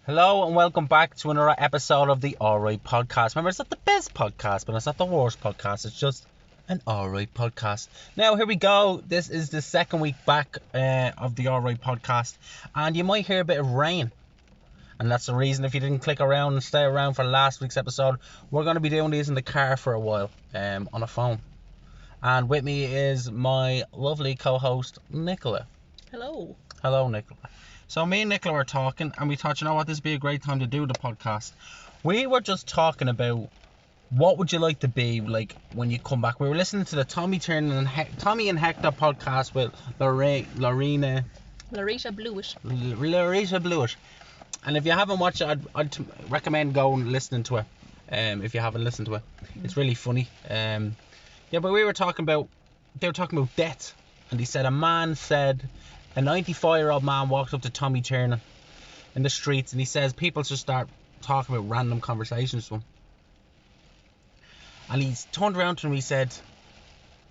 Hello and welcome back to another episode of the Alright Podcast. Remember, it's not the best podcast, but it's not the worst podcast. It's just an Alright Podcast. Now, here we go. This is the second week back of the Alright Podcast, and you might hear a bit of rain. And that's the reason, if you didn't click around and stay around for last week's episode, we're going to be doing these in the car for a while on a phone. And with me is my lovely co-host, Nicola. Hello. Hello, Nicola. So me and Nicola were talking, and we thought, you know what, this would be a great time to do the podcast. We were just talking about what would you like to be like when you come back. We were listening to the Tommy and Hector podcast with Larita Blewett. And if you haven't watched it, I'd recommend going and listening to it. If you haven't listened to it, it's really funny. Yeah, but they were talking about death, and he said a 95-year-old man walked up to Tommy Tiernan in the streets, and he says people should start talking about random conversations to him. And he's turned around to him, he said,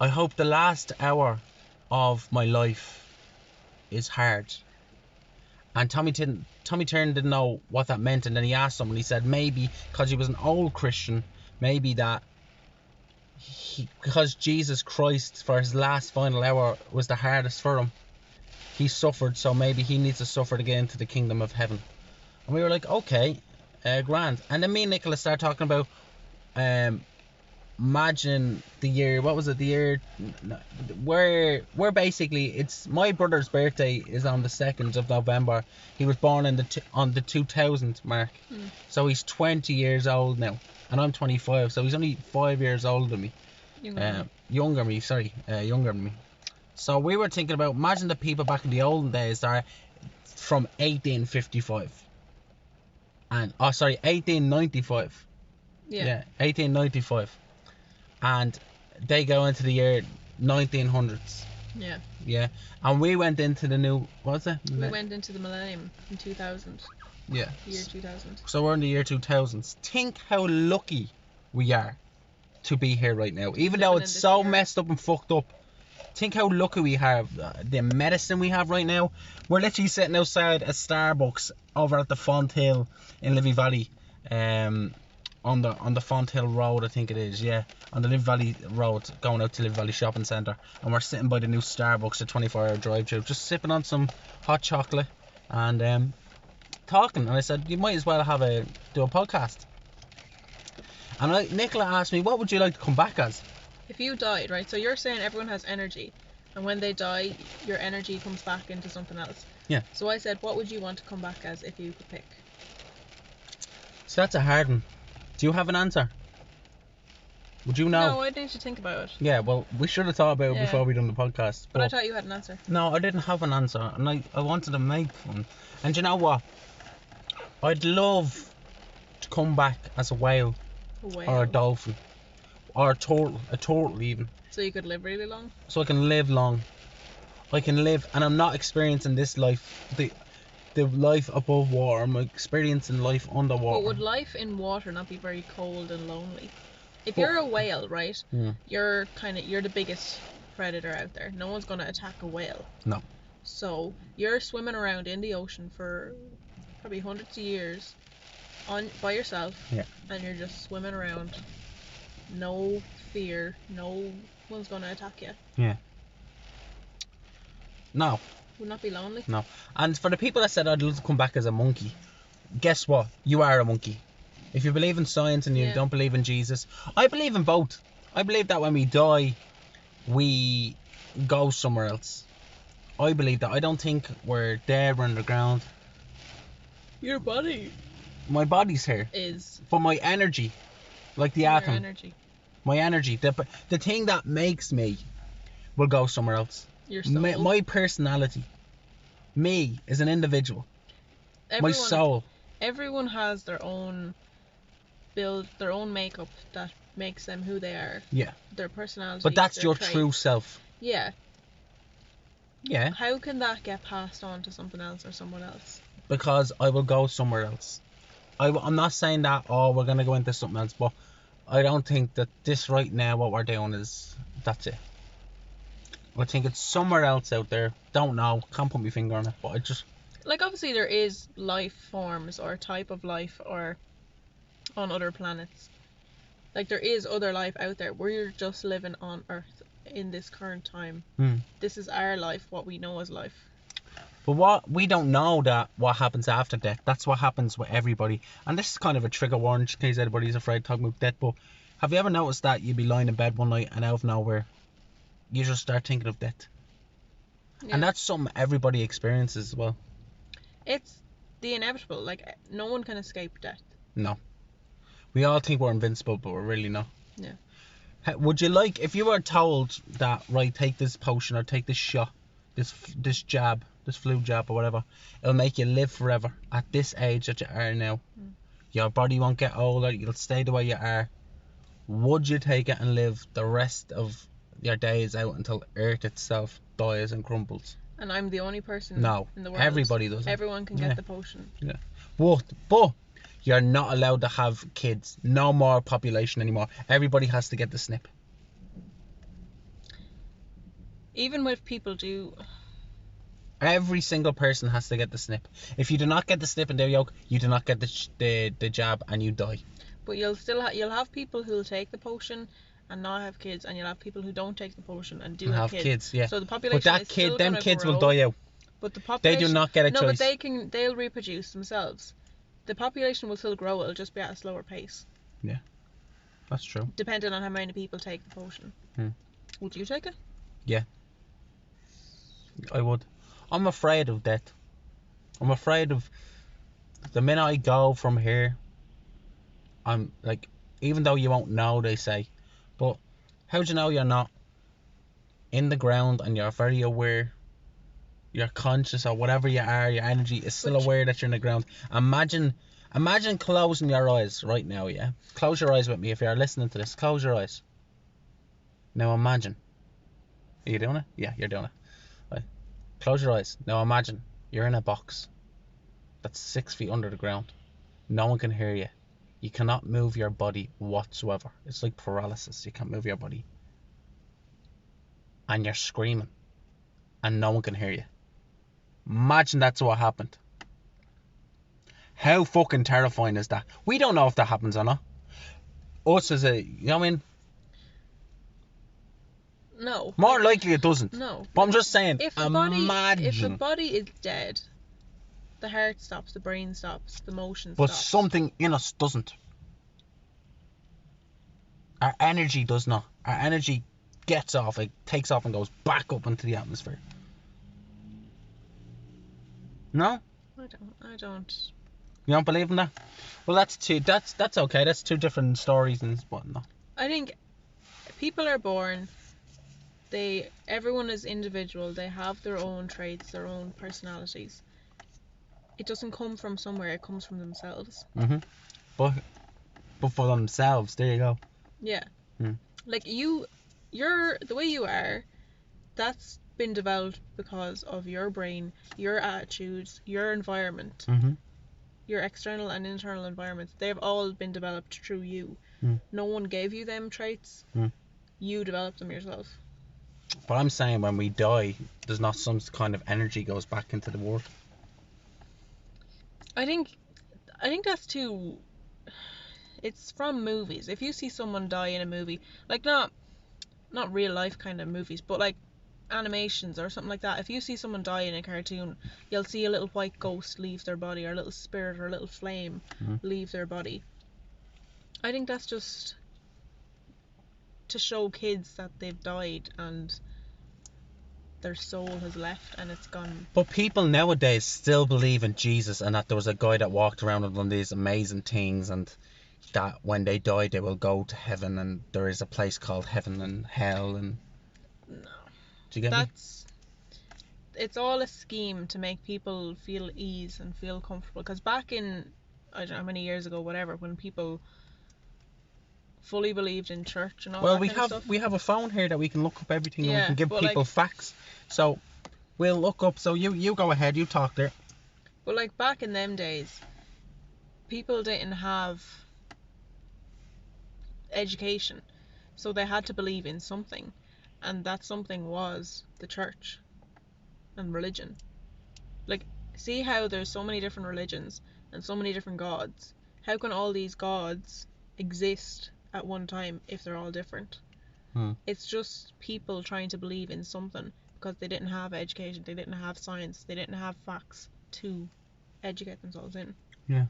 I hope the last hour of my life is hard. And Tommy Tiernan didn't know what that meant, and then he asked him, and he said maybe because he was an old Christian, maybe that because Jesus Christ for his last final hour was the hardest for him, he suffered, so maybe he needs to suffer to get into the kingdom of heaven. And we were like, okay, grand. And then me and Nicola started talking about imagine the year, what was it, the year where basically it's my brother's birthday is on the 2nd of November. He was born on the 2000 mark. So he's 20 years old now, and I'm 25, so he's only 5 years older than me. Younger than me. So we were thinking about, imagine the people back in the olden days that are from 1855 and 1895. Yeah, 1895, and they go into the year 1900s. Yeah, and we went into the new, what was it? We went into the millennium in 2000. Yeah. Year 2000. So we're in the year 2000s. Think how lucky we are to be here right now, even though it's so messed up and fucked up. Think how lucky we have, the medicine we have right now. We're literally sitting outside a Starbucks over at the Font Hill in Livy Valley, on the Font Hill Road, I think it is, yeah, on the Livy Valley Road, going out to Livy Valley Shopping Centre, and we're sitting by the new Starbucks, a 24-hour drive-through, just sipping on some hot chocolate and talking. And I said, you might as well do a podcast. And Nicola asked me, what would you like to come back as? If you died, right, so you're saying everyone has energy, and when they die, your energy comes back into something else. Yeah. So I said, what would you want to come back as if you could pick? So that's a hard one. Do you have an answer? Would you know? No, I need to think about it. Yeah, well, we should have thought about it before we done the podcast. But I thought you had an answer. No, I didn't have an answer, and I wanted to make one. And you know what? I'd love to come back as a whale. Or a dolphin. Or a turtle even. So you could live really long? So I can live long. I can live, and I'm not experiencing this life, the life above water. I'm experiencing life underwater. But would life in water not be very cold and lonely? If you're a whale, right, you're the biggest predator out there. No one's going to attack a whale. No. So you're swimming around in the ocean for probably hundreds of years by yourself. Yeah. And you're just swimming around. No fear. No one's going to attack you. Yeah. No. Would not be lonely? No. And for the people that said I'd love to come back as a monkey, guess what? You are a monkey. If you believe in science and you don't believe in Jesus, I believe in both. I believe that when we die, we go somewhere else. I believe that. I don't think we're dead, we're underground. Your body. My body's here. But my energy, like the atom. Your energy. My energy, the thing that makes me, will go somewhere else. Your soul. My personality. Me as an individual. My soul. Everyone has their own makeup that makes them who they are. Yeah. Their personality. But that's your traits. true self. Yeah. Yeah. How can that get passed on to something else or someone else? Because I will go somewhere else. I'm not saying that, we're going to go into something else, but I don't think that this right now, what we're doing that's it. I think it's somewhere else out there. Don't know. Can't put my finger on it. But Like, obviously there is life forms or type of life or on other planets. Like, there is other life out there. We're just living on Earth in this current time. This is our life, what we know as life. But what we don't know that what happens after death. That's what happens with everybody. And this is kind of a trigger warning in case anybody's afraid talking about death. But have you ever noticed that you'd be lying in bed one night and out of nowhere you just start thinking of death? Yeah. And that's something everybody experiences as well. It's the inevitable. Like, no one can escape death. No. We all think we're invincible, but we're really not. Yeah. Would you like, if you were told that, right, take this potion or take this shot, this jab, this flu jab or whatever, it'll make you live forever at this age that you are now. Your body won't get older, you'll stay the way you are. Would you take it and live the rest of your days out until Earth itself dies and crumbles? And I'm the only person in the world. Everybody does it. Everyone can get the potion. Yeah. But you're not allowed to have kids. No more population anymore. Everybody has to get the snip. Even if people do... Every single person has to get the snip. If you do not get the snip in their yolk, you do not get the jab and you die. But you'll have people who'll take the potion and not have kids, and you'll have people who don't take the potion and do have kids. Yeah. So the population them kids will die out. But the population, they do not get a choice. No, but they'll reproduce themselves. The population will still grow, it'll just be at a slower pace. Yeah. That's true. Depending on how many people take the potion. Would you take it? Yeah. I would. I'm afraid of death. I'm afraid of the minute I go from here. I'm like, even though you won't know, they say, but how do you know you're not in the ground and you're very aware, you're conscious, or whatever you are, your energy is still aware that you're in the ground. Imagine closing your eyes right now. Yeah, close your eyes with me if you're listening to this. Close your eyes. Now imagine. Are you doing it? Yeah, you're doing it. Right. Close your eyes. Now imagine you're in a box that's 6 feet under the ground. No one can hear you. You cannot move your body whatsoever. It's like paralysis. You can't move your body. And you're screaming. And no one can hear you. Imagine that's what happened. How fucking terrifying is that? We don't know if that happens or not. Us as a, you know what I mean? No. More likely it doesn't. No. But I'm just saying, if the body is dead, the heart stops, the brain stops, the motion stops. But something in us doesn't. Our energy does not. Our energy gets off, it takes off and goes back up into the atmosphere. No? I don't. You don't believe in that? Well, that's okay. That's two different stories and whatnot. I think people are born. Everyone is individual. They have their own traits, their own personalities. It doesn't come from somewhere. It comes from themselves. But for themselves, there you go. Yeah. Like you're the way you are. That's been developed because of your brain, your attitudes, your environment, your external and internal environments. They've all been developed through you. No one gave you them traits. You developed them yourself. But I'm saying when we die, there's not some kind of energy goes back into the world. I think that's too. It's from movies. If you see someone die in a movie, like not real life kind of movies, but like animations or something like that, if you see someone die in a cartoon, you'll see a little white ghost leave their body, or a little spirit or a little flame leave their body. I think that's just to show kids that they've died and their soul has left and it's gone. But people nowadays still believe in Jesus and that there was a guy that walked around with one of these amazing things, and that when they die they will go to heaven, and there is a place called heaven and hell. And no, do you get me? It's all a scheme to make people feel ease and feel comfortable. Because back in, I don't know how many years ago, whatever, when people fully believed in church and all that kind of stuff. We have a phone here that we can look up everything, and we can give people facts. So we'll look up. So you go ahead, you talk there. But like back in them days, people didn't have education, so they had to believe in something, and that something was the church and religion. Like see how there's so many different religions and so many different gods. How can all these gods exist at one time if they're all different? It's just people trying to believe in something because they didn't have education, they didn't have science, they didn't have facts to educate themselves in. Yeah.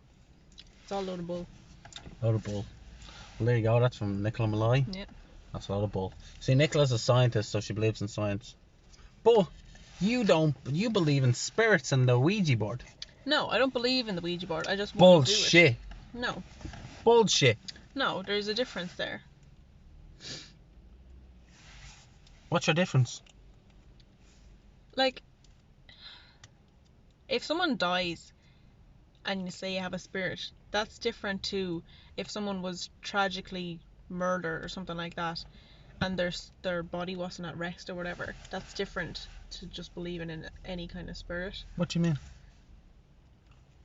It's all a load of bull. Load of bull. Well, there you go. That's from Nicola Malloy. Yeah. That's a lot of bull. See, Nicola's a scientist, so she believes in science. But you don't. You believe in spirits and the Ouija board. No, I don't believe in the Ouija board. I just want to do it. Bullshit. No. Bullshit. No, there's a difference there. What's your difference? Like, if someone dies and you say you have a spirit, that's different to if someone was tragically murdered or something like that and their body wasn't at rest or whatever. That's different to just believing in any kind of spirit. What do you mean?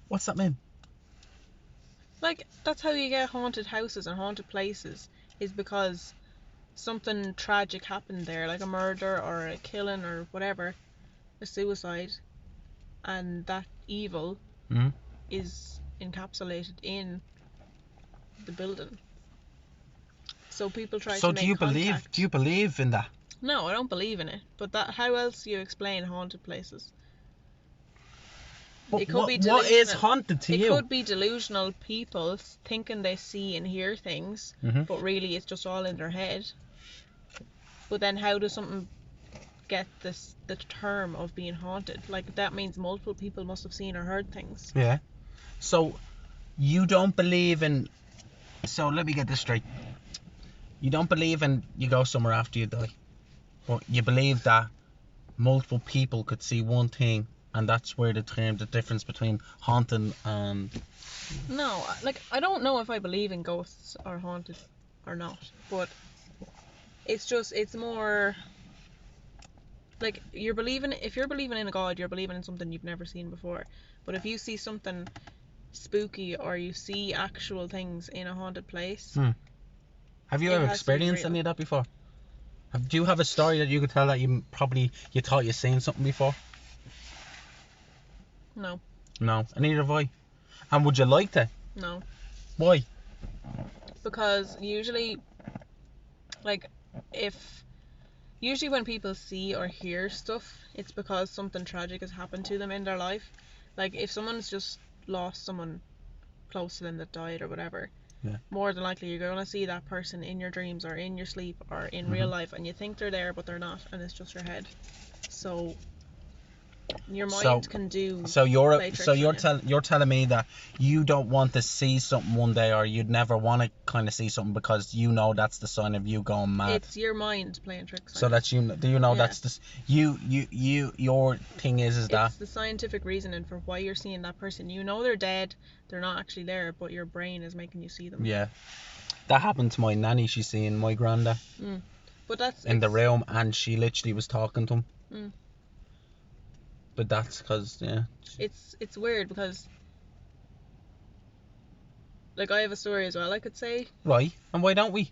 What's that mean? Like, that's how you get haunted houses and haunted places, is because something tragic happened there, like a murder or a killing or whatever, a suicide, and that evil is encapsulated in the building. So people try to make contact. Do you believe in that? No, I don't believe in it. But that, how else do you explain haunted places? But It could be what is delusional. haunted to you? It could be delusional people thinking they see and hear things, but really it's just all in their head. But then how does something get the term of being haunted? Like, that means multiple people must have seen or heard things. Yeah. So you don't believe in. So let me get this straight. You don't believe in you go somewhere after you die, but you believe that multiple people could see one thing, and that's where the difference between haunting and. No, like, I don't know if I believe in ghosts or haunted or not, but it's more like if you're believing in a god, you're believing in something you've never seen before. But if you see something spooky or you see actual things in a haunted place, have you ever experienced any of that before? Do you have a story that you could tell that you thought you seen something before? No. No, and neither have I. And would you like to? No. Why? Because usually when people see or hear stuff, it's because something tragic has happened to them in their life. Like, if someone's just lost someone close to them that died or whatever, more than likely you're going to see that person in your dreams or in your sleep or in real life, and you think they're there but they're not, and it's just your head. So your mind can do. So you're telling me that you don't want to see something one day, or you'd never want to kind of see something because you know that's the sign of you going mad. It's your mind playing tricks. So that's you. Do you know that's the your thing is that it's the scientific reasoning for why you're seeing that person. You know they're dead, they're not actually there, but your brain is making you see them. Yeah, that happened to my nanny. She's seeing my granda. But that's in the room, and she literally was talking to him. But that's because it's weird because, like, I have a story as well I could say. Right, and why don't we?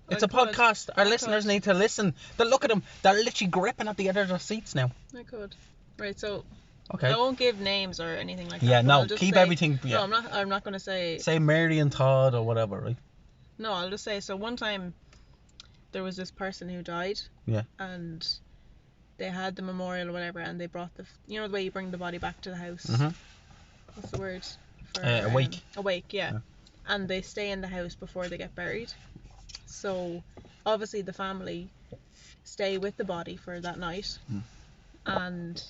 It's a podcast. Our listeners need to listen. Look at them. They're literally gripping at the edge of their seats now. I could. Right, so. Okay. I won't give names or anything like that. Yeah, no, keep everything. Yeah. No, I'm not going to say. Say Mary and Todd or whatever, right? No, I'll just say, so one time there was this person who died. Yeah. And they had the memorial or whatever, and they brought the way you bring the body back to the house. What's the word? Awake. Awake, yeah. And they stay in the house before they get buried. So obviously the family stay with the body for that night. And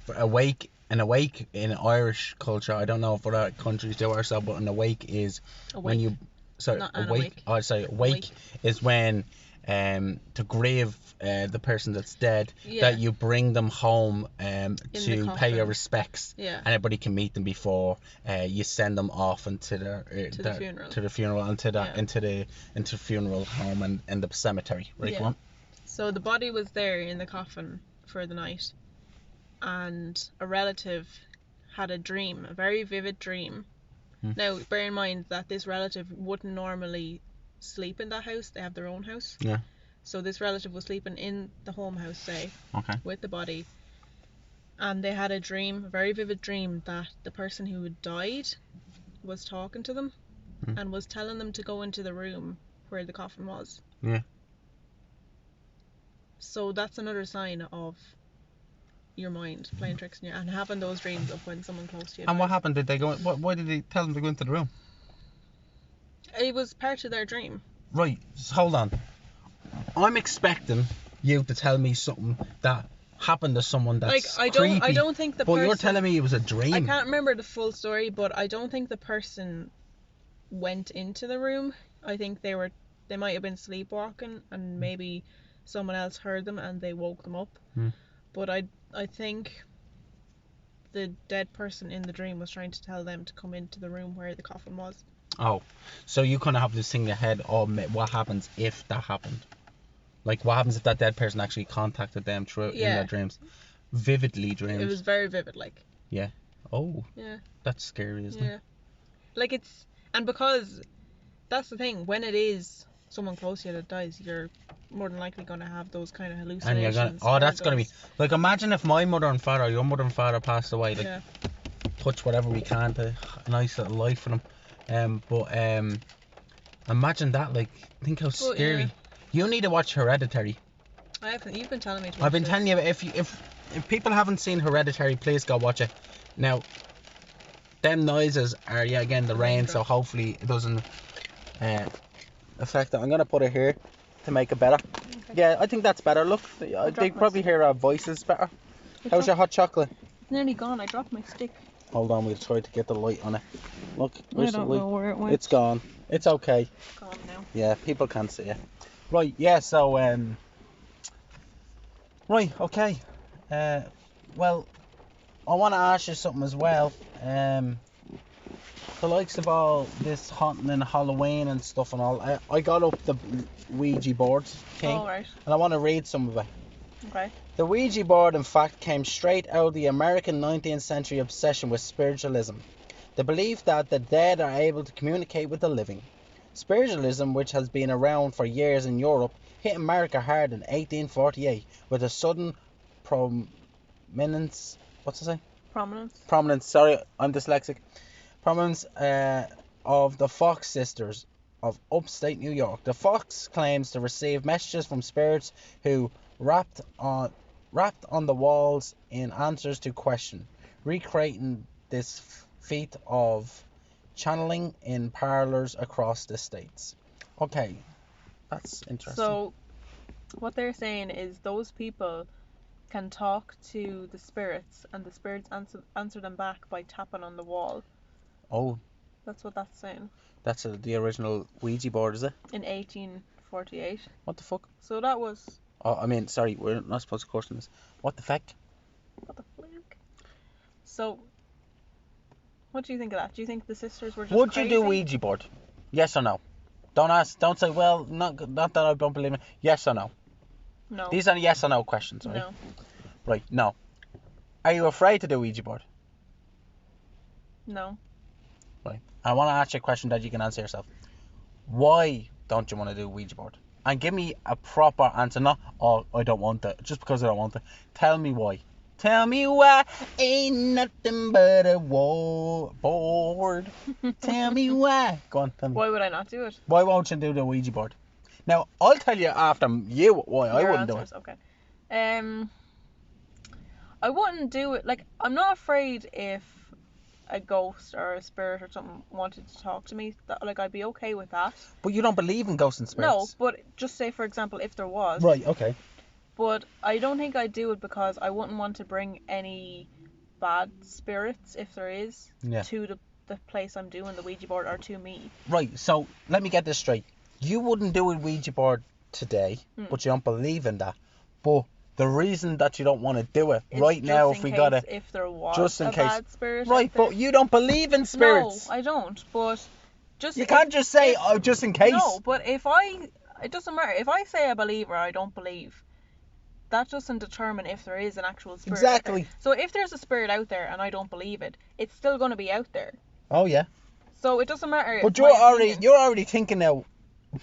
for awake in Irish culture, I don't know if other countries do or so, but an awake is when you awake is when to grieve the person that's dead, that you bring them home to pay your respects, and everybody can meet them before you send them off into the funeral and into the funeral home and the cemetery, right? Go on. So the body was there in the coffin for the night, and a relative had a dream, a very vivid dream. Now bear in mind that this relative wouldn't normally sleep in that house. They have their own house. So this relative was sleeping in the home house, say, with the body, and they had a dream, a very vivid dream, that the person who had died was talking to them and was telling them to go into the room where the coffin was. Yeah. So that's another sign of your mind playing tricks on you and having those dreams of when someone close to you And dies. what happened? Did they go? Why did they tell them to go into the room? It was part of their dream. Right. So hold on. I'm expecting you to tell me something that happened to someone that's I creepy. don't think the But person... you're telling me it was a dream. I can't remember the full story, but I don't think the person went into the room. I think they might have been sleepwalking, and maybe someone else heard them and they woke them up. But I think the dead person in the dream was trying to tell them to come into the room where the coffin was. Oh, so you kind of have this thing in your head of what happens if that happened. Like, what happens if that dead person actually contacted them through in their dreams? Vividly dreams. It was very vivid, like. Yeah. Oh. Yeah. That's scary, isn't it? Like, it's... And because that's the thing, when it is someone close to you that dies, you're more than likely going to have those kind of hallucinations. And you're gonna... Oh, that's going to be... Like, imagine if my mother and father, your mother and father passed away. Like, touch whatever we can to a nice little life for them. Imagine that, like, think how scary. Yeah. You need to watch Hereditary. I haven't. You've been telling me to watch I've been telling you, if people haven't seen Hereditary, please go watch it. Now, them noises are, yeah, again, the rain, so hopefully it doesn't affect it. I'm going to put it here to make it better. Okay. Yeah, I think that's better. Look, they probably hear our voices better. How's your hot chocolate? It's nearly gone. I dropped my stick. Hold on, we'll try to get the light on it. Look, I don't know where it went. It's gone. It's okay. It's gone now. Yeah, people can't see it. Right, yeah, so, right, okay. Well, I want to ask you something as well. The likes of all this haunting and Halloween and stuff and all, I got up the Ouija board thing. Oh, right. And I want to read some of it. Okay. The Ouija board, in fact, came straight out of the American 19th century obsession with spiritualism. The belief that the dead are able to communicate with the living. Spiritualism, which has been around for years in Europe, hit America hard in 1848 with a sudden prominence. What's it say? Prominence. Prominence. Sorry, I'm dyslexic. Prominence of the Fox sisters of upstate New York. The Fox claims to receive messages from spirits who rapped on the walls in answers to questions, recreating this feat of channeling in parlors across the states. Okay, that's interesting. So, what they're saying is those people can talk to the spirits, and the spirits answer them back by tapping on the wall. Oh. That's what that's saying. That's the original Ouija board, is it? In 1848. What the fuck? So that was... Oh, I mean, sorry, we're not supposed to question this. What the fuck? What the flick? So... What do you think of that? Do you think the sisters were just Would crazy? you do Ouija board? Yes or no? Don't say, well, not that I don't believe it. Yes or no? No. These are yes or no questions, right? No. Right, no. Are you afraid to do Ouija board? No. Right. I want to ask you a question that you can answer yourself. Why don't you want to do Ouija board? And give me a proper answer. Not, oh, I don't want it. Just because I don't want it. Tell me why. Tell me why ain't nothing but a board. Tell me why. Go on, tell me. Why would I not do it? Why won't you do the Ouija board? Now, I'll tell you after you why I wouldn't do it. Okay. I wouldn't do it. Like, I'm not afraid if a ghost or a spirit or something wanted to talk to me. Like, I'd be okay with that. But you don't believe in ghosts and spirits? No, but just say, for example, if there was. Right, okay. But I don't think I'd do it because I wouldn't want to bring any bad spirits, if there is, to the place I'm doing the Ouija board or to me. Right, so let me get this straight. You wouldn't do a Ouija board today, but you don't believe in that. But the reason that you don't want to do it right now, if we got it, if there was just in case, bad spirit, right? But you don't believe in spirits. No, I don't. But just you can't just say, oh, just in case. No, but it doesn't matter if I say I believe or I don't believe. That doesn't determine if there is an actual spirit. Exactly. So if there's a spirit out there and I don't believe it, it's still going to be out there. Oh yeah. So it doesn't matter. But you're already thinking now.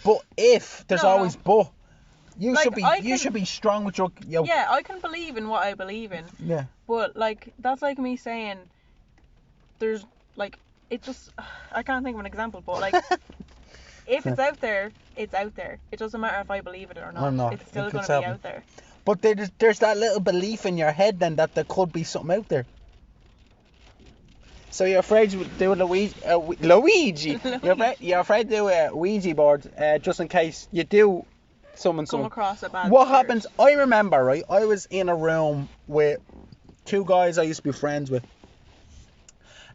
But if there's always but. You Like, should be. I You can- should be strong with your. Yeah, I can believe in what I believe in, Yeah. but like that's like me saying there's like it just I can't think of an example, but like if it's out there, it's out there. It doesn't matter if I believe it or not. Or not. It's still It going could to be happen. out there. But there's that little belief in your head then that there could be something out there. So you're afraid to do a Luigi. You're afraid to do a Ouija board just in case you do summon Come someone. across a bad What spirit. happens? I remember, right? I was in a room with two guys I used to be friends with,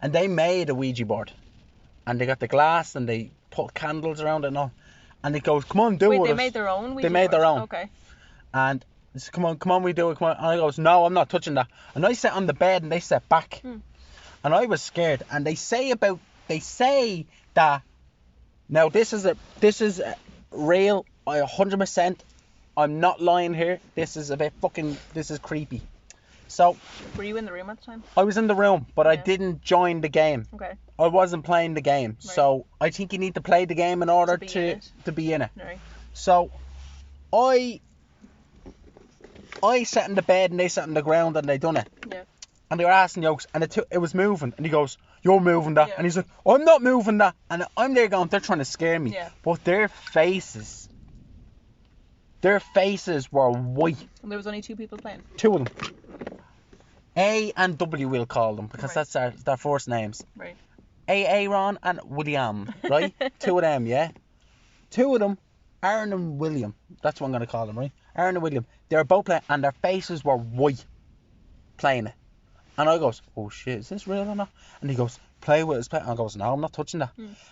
and they made a Ouija board, and they got the glass and they put candles around it and all, and it goes, "Come on, do it." Wait, they made their own Ouija They made their board? own. Okay. And they said, come on, we do it. Come on. And I goes, "No, I'm not touching that." And I sat on the bed and they sat back, and I was scared. And they say that now this is real. 100%. I'm not lying here. This is creepy. So Were you in the room at the time? I was in the room, but I Yeah. didn't join the game. Okay. I wasn't playing the game. Right. So I think you need to play the game in order be in to it. be in it. Right. So I sat in the bed and they sat on the ground and they done it. Yeah. And they were asking jokes and it was moving and he goes, "You're moving that," Yeah. and he's like, "I'm not moving that," and I'm there going, they're trying to scare me. Yeah. But their faces were white. And there was only 2 people playing. 2 of them. A and W we'll call them because Right. that's their first names. Right. Aaron and William, right? 2 of them, yeah. 2 of them, Aaron and William. That's what I'm gonna call them, right? Aaron and William. They were both playing, and their faces were white, playing it. And I goes, "Oh shit, is this real or not?" And he goes, "Play with us." And I goes, "No, I'm not touching that."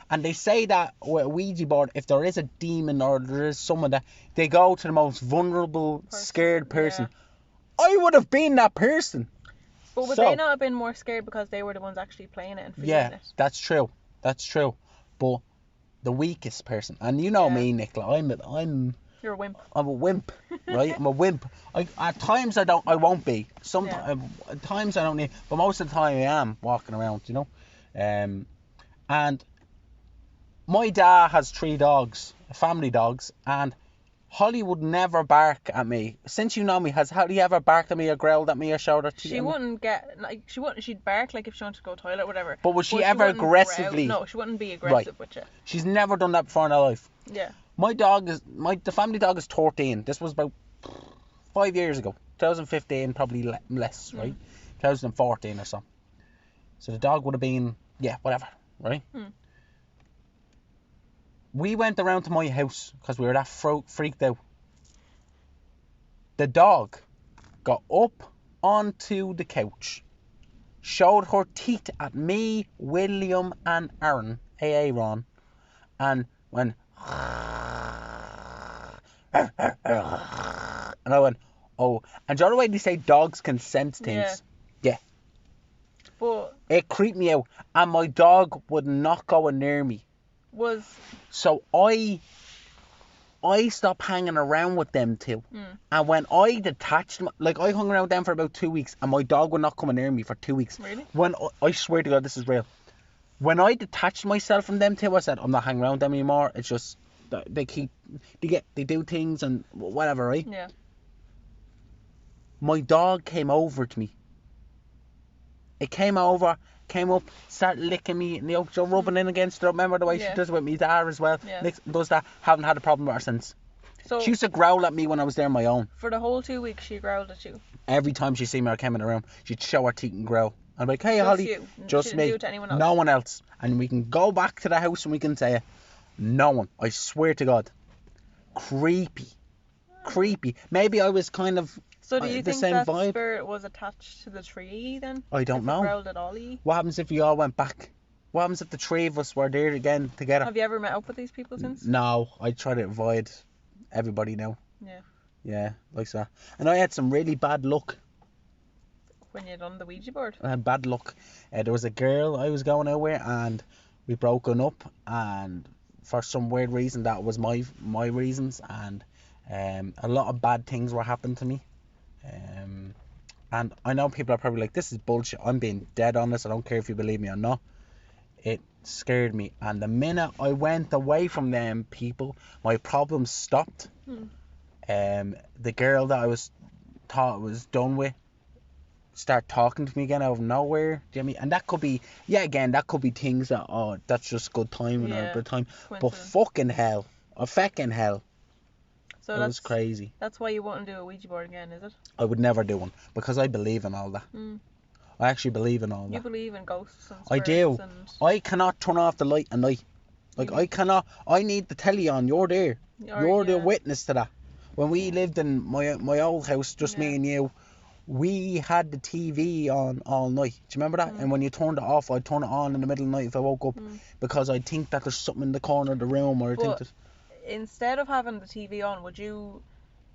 And they say that with a Ouija board, if there is a demon or there is someone that they go to the most vulnerable, scared person. I would have been that person. But would So- they not have been more scared because they were the ones actually playing it and feeling Yeah, it? that's true. But the weakest person, and you know Yeah. me, Nicola, You're a wimp. I'm a wimp, right? I'm a wimp. At times I won't be. At times I don't need, but most of the time I am walking around, you know. And my dad has 3 dogs, family dogs, and Holly would never bark at me. Since you know me, has Holly ever barked at me or growled at me or showed her teeth? She wouldn't get like she'd bark like if she wanted to go to the toilet or whatever. But would she ever wouldn't aggressively? growl. No, she wouldn't be aggressive with you. She's never done that before in her life. Yeah. The family dog is 13. This was about 5 years ago. 2015, probably less, right? 2014 or so. So the dog would have been, whatever, right? We went around to my house because we were that freaked out. The dog got up onto the couch, showed her teeth at me, William, and Aaron, and went. And I went, "Oh." And do you know the way they say dogs can sense things? Yeah. But It creeped me out. And my dog would not go near me. So I stopped hanging around with them 2. And when I detached, I hung around them for about 2 weeks, and my dog would not come near me for 2 weeks. Really? When I swear to God, this is real. When I detached myself from them 2, I said, "I'm not hanging around them anymore." It's just they do things and whatever, right? Yeah. My dog came over to me. It came up, started licking me, and rubbing in against her. Remember the way she does with me dad as well? Yeah. Does that. Haven't had a problem with her since. So She used to growl at me when I was there on my own. for the whole 2 weeks she growled at you. Every time she see me or came in the room, she'd show her teeth and growl. I'm like, "Hey, Just Holly." you. Just She didn't me. do it to anyone else. No one else. And we can go back to the house and we can say it. No one. I swear to God. Creepy. Maybe I was kind of So do you the think same that vibe. spirit was attached to the tree then? I don't If it know. growled at Ollie? What happens if we all went back? What happens if the 3 of us were there again together? Have you ever met up with these people since? No, I try to avoid everybody now. Yeah. Yeah, like that. And I had some really bad luck. When you done the Ouija board? I had bad luck. There was a girl I was going out with, and we broken up, and for some weird reason that was my reasons, and a lot of bad things were happening to me. And I know people are probably like, "This is bullshit." I'm being dead honest. I don't care if you believe me or not. It scared me, and the minute I went away from them people, my problems stopped. The girl that I was thought was done with start talking to me again out of nowhere. Do you know what I mean? And that could be, again, that could be things that, that's just good timing or Yeah. good time. But Coincidence. fucking hell. Fucking hell. So It was crazy. That's why you wouldn't do a Ouija board again, is it? I would never do one because I believe in all that. I actually believe in all that. You believe in ghosts and I spirits do. and... I cannot turn off the light at night. Like, I cannot. I need the telly on. You're there. You're the witness to that. When we lived in my old house, just me and you, we had the TV on all night. Do you remember that? And when you turned it off, I'd turn it on in the middle of the night if I woke up because I'd think that there's something in the corner of the room, or I think that... Instead of having the TV on, would you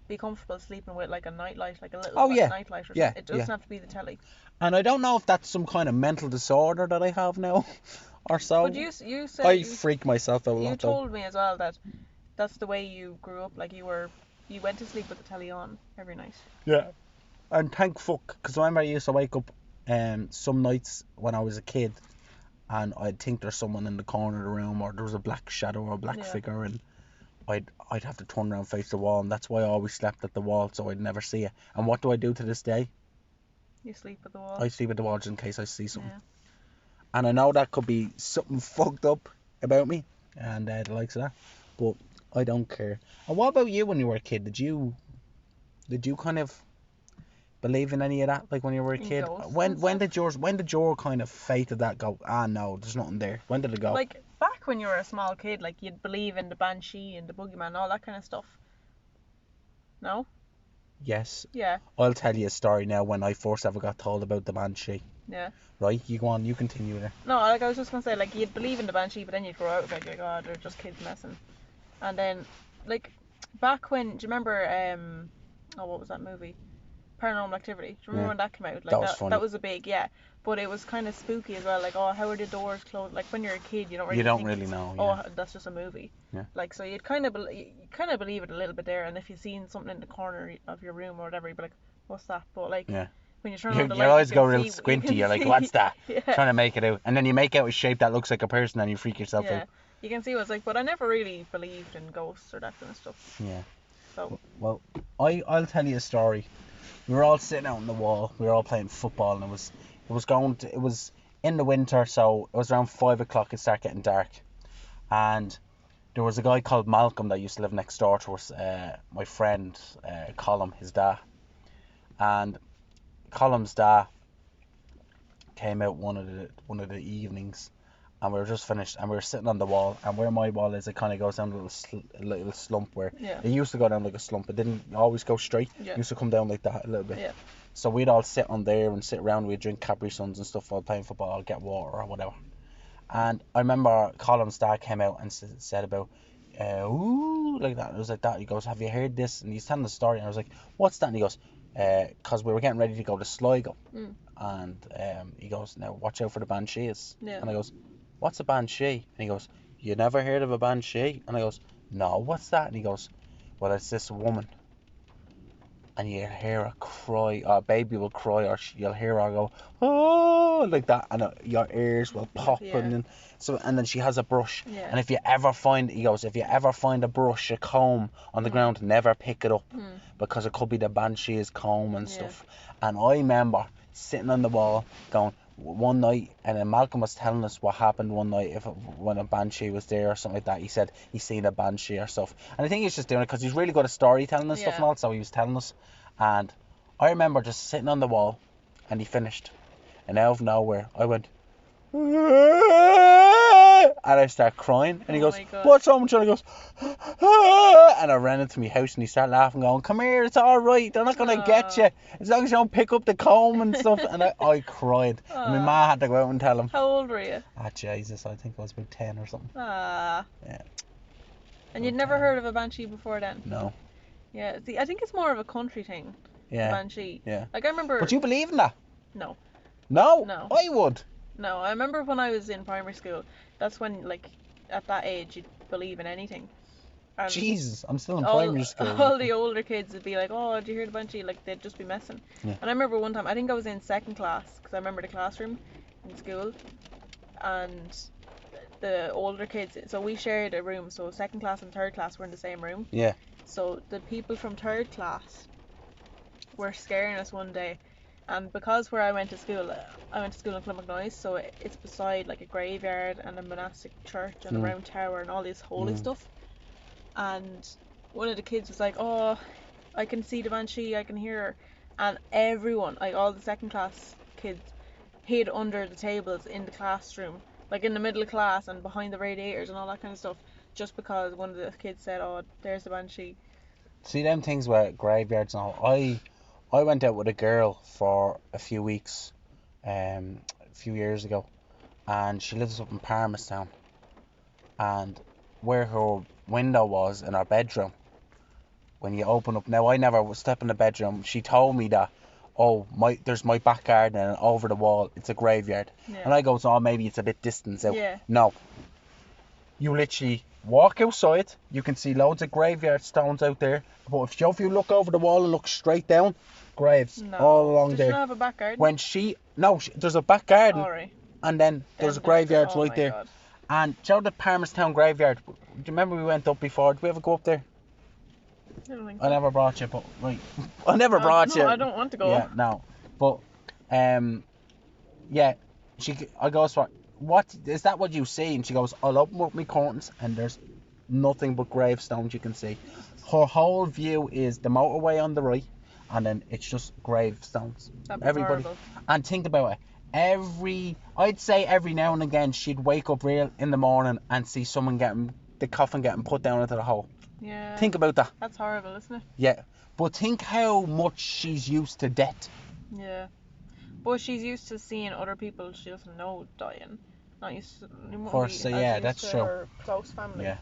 be comfortable sleeping with like a nightlight, like a little nightlight or something? It doesn't have to be the telly. And I don't know if that's some kind of mental disorder that I have now or so. But you said I freak myself out a lot. You told me as well that that's the way you grew up. Like you went to sleep with the telly on every night. Yeah. And thank fuck, because I remember I used to wake up some nights when I was a kid and I'd think there's someone in the corner of the room, or there was a black shadow or a black figure, and I'd have to turn around and face the wall, and that's why I always slept at the wall so I'd never see it. And what do I do to this day? You sleep at the wall. I sleep at the wall just in case I see something. Yeah. And I know that could be something fucked up about me and the likes of that, but I don't care. And what about you when you were a kid? Did you kind of believe in any of that, like when you were a kid? When did your kind of faith of that go, no, there's nothing there? When did it go? Like back when you were a small kid, like you'd believe in the banshee and the boogeyman, all that kind of stuff. No? Yes. Yeah. I'll tell you a story now when I first ever got told about the banshee. Yeah. Right, you go on, you continue there. No, like I was just gonna say, like you'd believe in the banshee, but then you'd grow out like, oh, they're just kids messing. And then, like, back when, do you remember, what was that movie? Paranormal Activity. Do you remember when that came out? Like that was funny. That was a big, but it was kind of spooky as well. Like, oh, how are the doors closed? Like when you're a kid, you don't really know. Oh, that's just a movie. Yeah. Like, so you'd kind of believe it a little bit there, and if you've seen something in the corner of your room or whatever, you'd be like, what's that? But like, when you turn on the light, your eyes go real see, squinty. You're like, what's that? Trying to make it out, and then you make out a shape that looks like a person, and you freak yourself out. You can see what it's like, but I never really believed in ghosts or that kind of stuff. Yeah. So. Well, I'll tell you a story. We were all sitting out on the wall. We were all playing football, and it was in the winter, so it was around 5 o'clock. It started getting dark, and there was a guy called Malcolm that used to live next door to us. My friend, Colm, his dad, and Colm's dad came out one of the evenings, and we were just finished, and we were sitting on the wall, and where my wall is, it kind of goes down a little slump where it used to go down like a slump. It didn't always go straight. It used to come down like that a little bit. So we'd all sit on there and sit around. We'd drink Capri Suns and stuff while playing football, get water or whatever. And I remember Colin's dad came out and said about, ooh, like that. It was like that. He goes, have you heard this? And he's telling the story, and I was like, what's that? And he goes, because we were getting ready to go to Sligo. And he goes, now watch out for the banshees. And I goes, what's a banshee? And he goes, you never heard of a banshee? And I goes, no, what's that? And he goes, well, it's this woman, and you'll hear her cry, or a baby will cry, or you'll hear her go, oh, like that, and your ears will pop, and then she has a brush, and if you ever find a brush, a comb on the ground, never pick it up, because it could be the banshee's comb and stuff. And I remember sitting on the wall going, one night, and then Malcolm was telling us what happened one night when a banshee was there or something like that. He said he seen a banshee or stuff, and I think he's just doing it because he's really good at storytelling and stuff and all, so he was telling us. And I remember just sitting on the wall, and he finished, and out of nowhere I went, and I start crying, and he goes, what's wrong with you? And he goes, and I ran into my house, and he started laughing, going, come here, it's alright, they're not gonna get you as long as you don't pick up the comb and stuff. And I cried, and my ma had to go out and tell him. How old were you? Jesus, I think I was about 10 or something. Yeah. And you'd about never 10. heard of a banshee before then? No. Yeah, see, I think it's more of a country thing. Yeah. Banshee. Yeah. Like I remember. But you believe in that? No. No? No. I would. No, I remember when I was in primary school, that's when, like, at that age, you'd believe in anything. And Jesus, I'm still in primary school. All the older kids would be like, oh, did you hear the banshee? Like, they'd just be messing. Yeah. And I remember one time, I think I was in second class, because I remember the classroom in school, and the older kids, so we shared a room, so second class and third class were in the same room. Yeah. So the people from 3rd class were scaring us one day, and because where I went to school in Clonmacnoise, so it's beside like a graveyard and a monastic church and a round tower and all this holy stuff. And one of the kids was like, "Oh, I can see the banshee, I can hear her," and everyone, like all the 2nd class kids, hid under the tables in the classroom, like in the middle of class and behind the radiators and all that kind of stuff, just because one of the kids said, "Oh, there's the banshee." See them things where graveyards and all. I went out with a girl for a few weeks, a few years ago, and she lives up in Palmerstown. And where her window was in our bedroom, when you open up, now I never step in the bedroom. She told me that, oh, there's my back garden and over the wall it's a graveyard. Yeah. And I go, oh, maybe it's a bit distance out. Yeah. No. You literally walk outside, you can see loads of graveyard stones out there. But if you look over the wall and look straight down, graves all along Does there. she not have a back garden? There's a back garden, Alright. and then there's a Then graveyard oh right my there. God. And do you know the Palmerstown graveyard? Do you remember we went up before? Did we ever go up there? I don't think I so. never brought you, but right. I never brought you. No, I don't want to go. Yeah, no. But yeah. I goes, what is that? What you see? And she goes, I'll open up my curtains, and there's nothing but gravestones you can see. Her whole view is the motorway on the right, and then it's just gravestones. That'd be Everybody. horrible. And think about it. I'd say every now and again she'd wake up real in the morning and see someone the coffin getting put down into the hole. Yeah. Think about that. That's horrible, isn't it? Yeah. But think how much she's used to death. Yeah. But she's used to seeing other people she doesn't know dying. Not used to. Of course, yeah, that's true. Her close family. Yeah.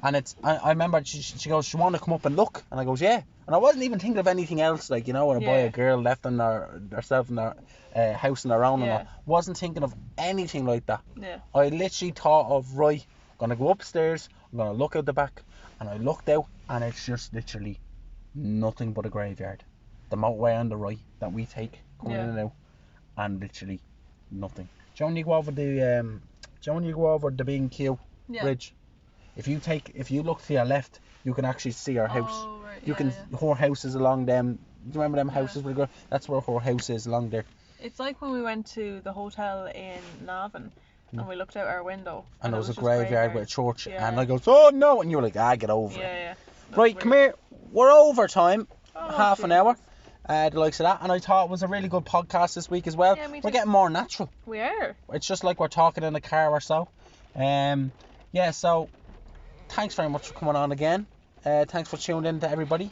And I remember she goes, she wanted to come up and look, and I goes, yeah. And I wasn't even thinking of anything else, like, you know, when a boy or girl left on herself in their house on their own, and I wasn't thinking of anything like that. Yeah. I literally thought of, right, I'm gonna go upstairs, I'm gonna look out the back, and I looked out, and it's just literally nothing but a graveyard. The motorway on the right that we take coming in and out, and literally nothing. Do you know when you go over the B&Q bridge? If you look to your left, you can actually see her house. Oh, right. Her house is along them. Do you remember them houses? That's where her house is, along there. It's like when we went to the hotel in Navan and we looked out our window. And there was a graveyard with a church. Yeah. And I goes, oh no! And you were like, get over it. Yeah. Right, come here. We're over time. Oh, half an hour. The likes of that. And I thought it was a really good podcast this week as well. Yeah, me too. We're getting more natural. We are. It's just like we're talking in the car or so. Yeah, so thanks very much for coming on again. Thanks for tuning in to everybody.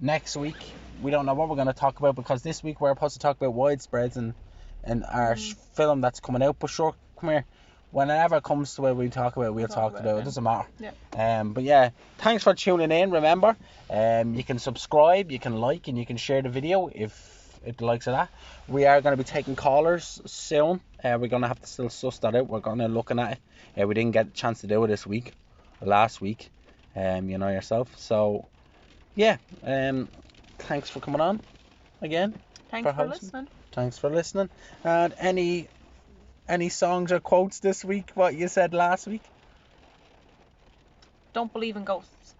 Next week, we don't know what we're going to talk about, because this week we're supposed to talk about widespreads and our film that's coming out. But sure, come here. Whenever it comes to where we talk about, we'll talk about it. It doesn't matter. Yeah. But yeah, thanks for tuning in. Remember, you can subscribe, you can like, and you can share the video if it likes of that. We are going to be taking callers soon. We're going to have to still suss that out. We're going to looking at it. We didn't get a chance to do it this week, or last week. You know yourself. So yeah. Thanks for coming on again. Thanks for listening. Thanks for listening. And any songs or quotes this week? What you said last week? Don't believe in ghosts.